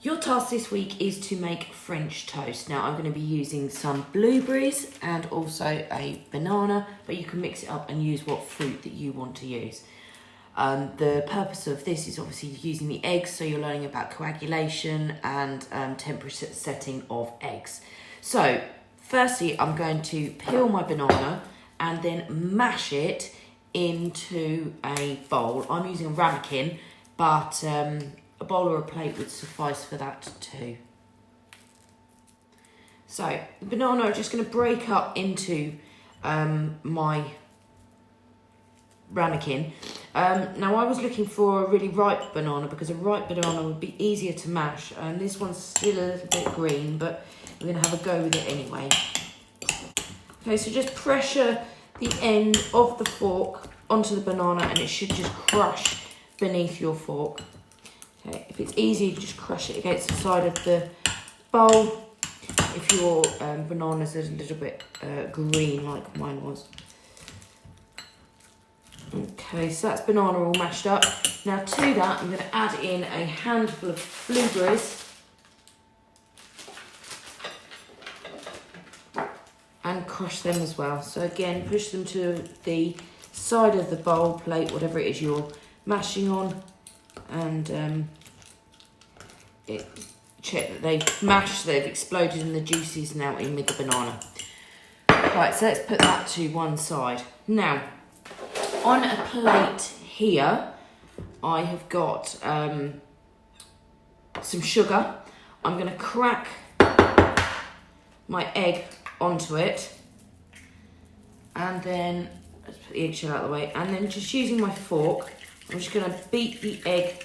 Your task this week is to make French toast. Now I'm going to be using some blueberries and also a banana, but you can mix it up and use what fruit that you want to use. The purpose of this is obviously using the eggs, so you're learning about coagulation and temperature setting of eggs. So firstly, I'm going to peel my banana and then mash it into a bowl. I'm using a ramekin, but a bowl or a plate would suffice for that too. So the banana I'm just going to break up into my ramekin. Now I was looking for a really ripe banana because a ripe banana would be easier to mash, and this one's still a little bit green, but we're going to have a go with it anyway. Okay, so just pressure the end of the fork onto the banana and it should just crush beneath your fork. Okay, if it's easy, you just crush it against the side of the bowl if your banana's a little bit green like mine was. Okay, so that's banana all mashed up. Now to that, I'm going to add in a handful of blueberries and crush them as well. So again, push them to the side of the bowl, plate, whatever it is you're mashing on, and check that they've mashed, they've exploded and the juice is now in with the banana. Right, so let's put that to one side. Now, on a plate here, I have got some sugar. I'm going to crack my egg onto it, and then let's put the eggshell out of the way, and then just using my fork, I'm just going to beat the egg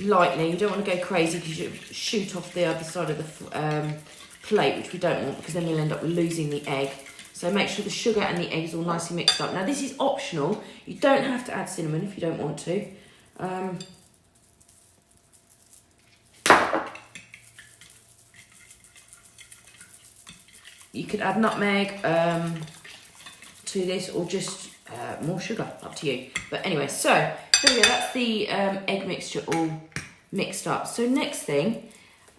lightly. You don't want to go crazy because you shoot off the other side of the plate, which we don't want, because then we'll end up losing the egg. So make sure the sugar and the egg is all nicely mixed up. Now this is optional. You don't have to add cinnamon if you don't want to. You could add nutmeg to this, or just more sugar, up to you. But anyway, so there we go, that's the egg mixture all mixed up. So next thing,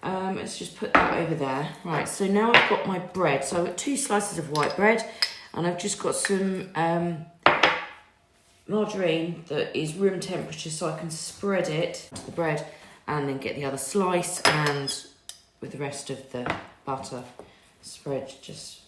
let's just put that over there. Right, so now I've got my bread. So I've got 2 slices of white bread, and I've just got some margarine that is room temperature, so I can spread it to the bread and then get the other slice, and with the rest of the butter spread just...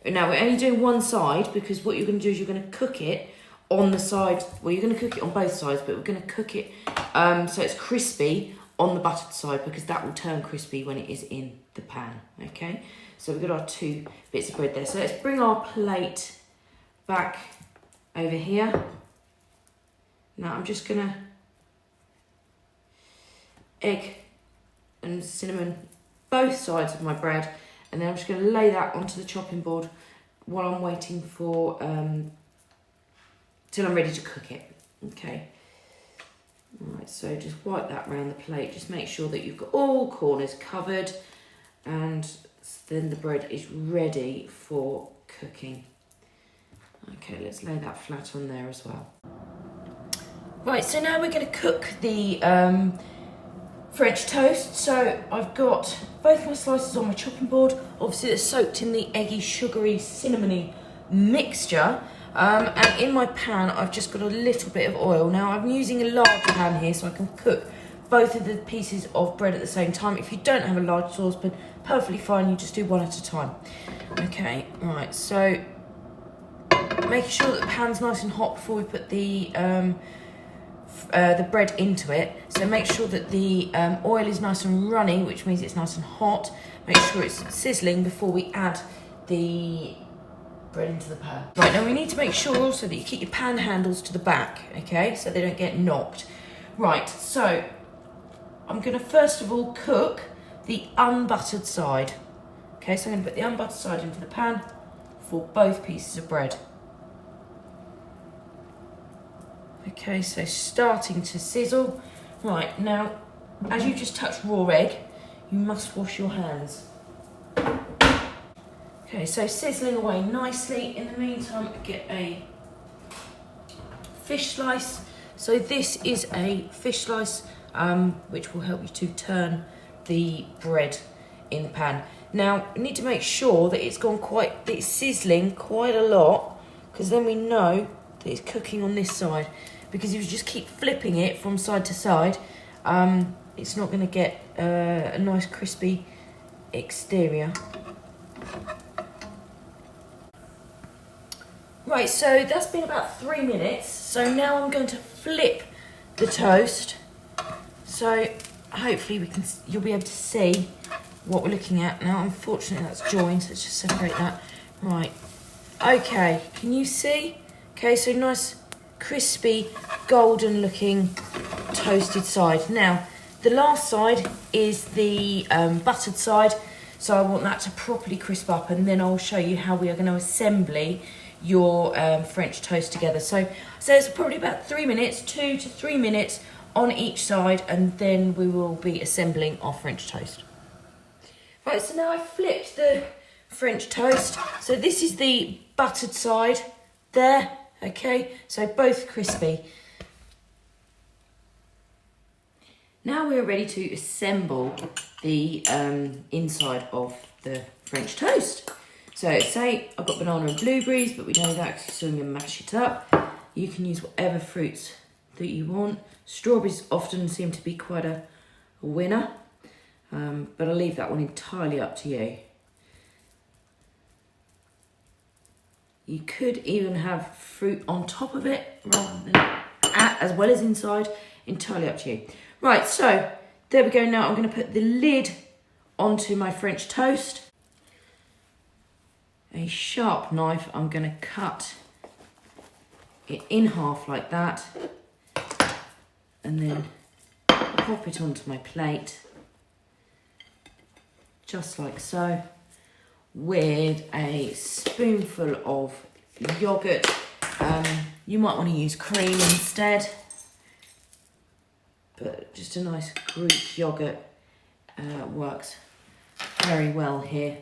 Now we're only doing one side, because what you're going to do is you're going to cook it on the side, well, you're going to cook it on both sides, but we're going to cook it so it's crispy on the buttered side, because that will turn crispy when it is in the pan, okay? So we've got our 2 bits of bread there. So let's bring our plate back over here. Now I'm just going to egg and cinnamon both sides of my bread, and then I'm just going to lay that onto the chopping board while I'm waiting for, till I'm ready to cook it, okay? Alright, so just wipe that around the plate, just make sure that you've got all corners covered, and then the bread is ready for cooking. Okay, let's lay that flat on there as well. Right, so now we're going to cook the French toast. So I've got both my slices on my chopping board. Obviously they're soaked in the eggy, sugary, cinnamony mixture. And in my pan, I've just got a little bit of oil. Now I'm using a large pan here so I can cook both of the pieces of bread at the same time. If you don't have a large saucepan, perfectly fine, you just do one at a time. Okay, right, so making sure that the pan's nice and hot before we put the bread into it. So make sure that the oil is nice and runny, which means it's nice and hot. Make sure it's sizzling before we add the bread into the pan. Right, now we need to make sure also that you keep your pan handles to the back, okay, so they don't get knocked. Right, so I'm going to first of all cook the unbuttered side. Okay, so I'm going to put the unbuttered side into the pan for both pieces of bread. Okay, so starting to sizzle. Right, now, as you just touched raw egg, you must wash your hands. Okay, so sizzling away nicely. In the meantime, get a fish slice. So this is a fish slice which will help you to turn the bread in the pan. Now, you need to make sure that it's sizzling quite a lot, because then we know that it's cooking on this side. Because if you just keep flipping it from side to side, it's not going to get a nice crispy exterior. Right, so that's been about 3 minutes. So now I'm going to flip the toast. So hopefully you'll be able to see what we're looking at now. Unfortunately, that's joined, so let's just separate that. Right, okay, can you see? Okay, so nice, crispy, golden looking toasted side. Now, the last side is the buttered side, so I want that to properly crisp up, and then I'll show you how we are going to assemble your French toast together. So it's probably about 3 minutes, 2 to 3 minutes on each side, and then we will be assembling our French toast. Right, so now I've flipped the French toast. So this is the buttered side there, okay? So both crispy. Now we're ready to assemble the inside of the French toast. So say I've got banana and blueberries, but we know that because you're still going to mash it up. You can use whatever fruits that you want. Strawberries often seem to be quite a winner, but I'll leave that one entirely up to you. You could even have fruit on top of it rather than as well as inside, entirely up to you. Right, so there we go. Now I'm going to put the lid onto my French toast. A sharp knife, I'm going to cut it in half like that, and then pop it onto my plate, just like so, with a spoonful of yoghurt. You might want to use cream instead, but just a nice Greek yoghurt works very well here.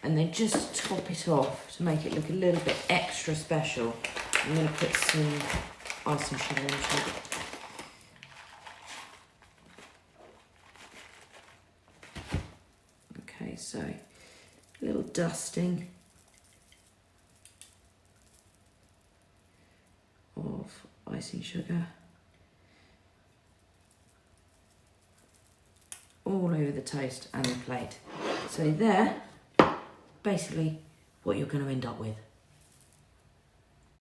And then just top it off to make it look a little bit extra special. I'm going to put some icing sugar into it. Okay, so a little dusting of icing sugar all over the toast and the plate. So there, basically what you're going to end up with.